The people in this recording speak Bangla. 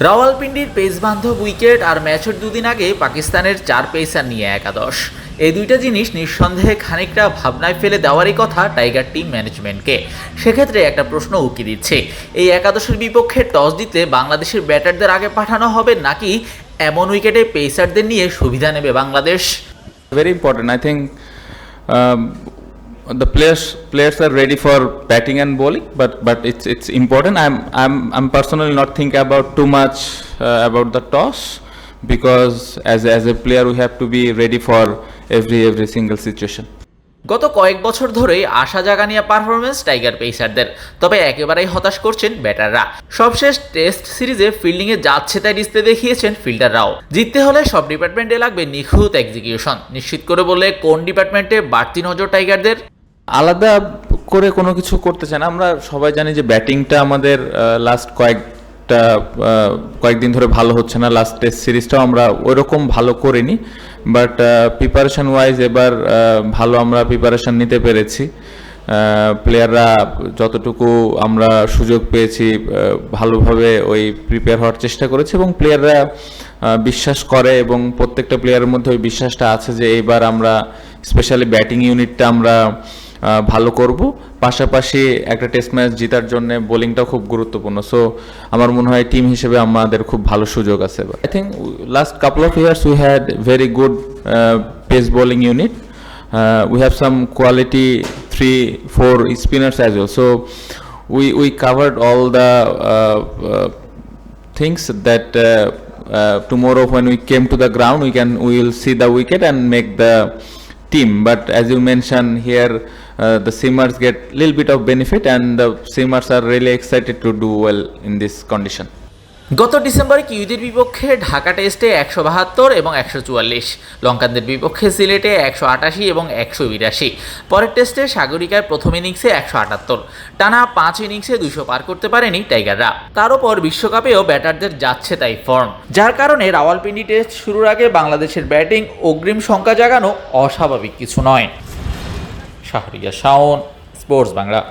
রাওয়ালপিন্ডির পেস বান্ধব উইকেট আর ম্যাচের দুদিন আগে পাকিস্তানের 4 পেসার নিয়ে একাদশ, এই দুইটা জিনিস নিঃসন্দেহে খানিকটা ভাবনায় ফেলে দেওয়ারই কথা টাইগার টিম ম্যানেজমেন্টকে। সেক্ষেত্রে একটা প্রশ্ন উকি দিচ্ছে, এই একাদশের বিপক্ষে টস দিতে বাংলাদেশের ব্যাটারদের আগে পাঠানো হবে নাকি এমন উইকেটে পেসারদের নিয়ে সুবিধা নেবে Bangladesh? Very important. I think the players are ready for batting and bowling, but it's important. I'm personally not thinking about too much about the toss, because as a player we have to be ready for every single situation. গত কয়েক বছর ধরেই আশা জাগানিয়া পারফরমেন্স টাইগার পেসারদের, তবে একেবারেই হতাশ করছেন ব্যাটাররা। সবশেষ টেস্ট সিরিজে ফিল্ডিংয়ে যাচ্ছে তাই ডিসপ্লে দেখিয়েছেন ফিল্ডাররাও। জিততে হলে সব ডিপার্টমেন্টে লাগবে নিখুঁত এক্সিকিউশন। নিশ্চিত করে বললে কোন ডিপার্টমেন্টে বাড়তি নজর টাইগারদের? আলাদা করে কোনো কিছু করতে চাই না। আমরা সবাই জানি যে ব্যাটিংটা আমাদের লাস্ট কয়েকদিন ধরে ভালো হচ্ছে না। লাস্ট টেস্ট সিরিজটাও আমরা ওইরকম ভালো করিনি, বাট প্রিপারেশন ওয়াইজ এবার ভালো আমরা প্রিপারেশন নিতে পেরেছি। প্লেয়াররা যতটুকু আমরা সুযোগ পেয়েছি ভালোভাবে ওই প্রিপেয়ার হওয়ার চেষ্টা করেছি, এবং প্লেয়াররা বিশ্বাস করে, এবং প্রত্যেকটা প্লেয়ারের মধ্যে ওই বিশ্বাসটা আছে যে এইবার আমরা স্পেশালি ব্যাটিং ইউনিটটা আমরা ভালো করব। পাশাপাশি একটা টেস্ট ম্যাচ জেতার জন্য বোলিংটাও খুব গুরুত্বপূর্ণ। সো আমার মনে হয় টিম হিসেবে আমাদের খুব ভালো সুযোগ আছে। I think last couple of years we had very good pace bowling unit. We have some quality 3-4 spinners as well. So we covered all the things that tomorrow when we came to the ground we will see the wicket and make the team. But as you mentioned here, the seamers get little bit of benefit, and the seamers are really excited to do well in this condition. গত ডিসেম্বরে কিউইদের বিপক্ষে ঢাকা টেস্টে 172 এবং 144, লঙ্কানদের বিপক্ষে সিলেটে 188 এবং 182, পরের টেস্টে সাগরিকায় প্রথম ইনিংসে 178। টানা 5 ইনিংসে 200 পার করতে পারেনি টাইগাররা। তার উপর বিশ্বকাপেও ব্যাটারদের যাচ্ছে তাই ফর্ম, যার কারণে রাওয়ালপিন্ডি টেস্ট শুরুর আগে বাংলাদেশের ব্যাটিং অগ্রিম শঙ্কা জাগানো অস্বাভাবিক কিছু নয়। শাহরিয়ার শাওন, স্পোর্টস বাংলা।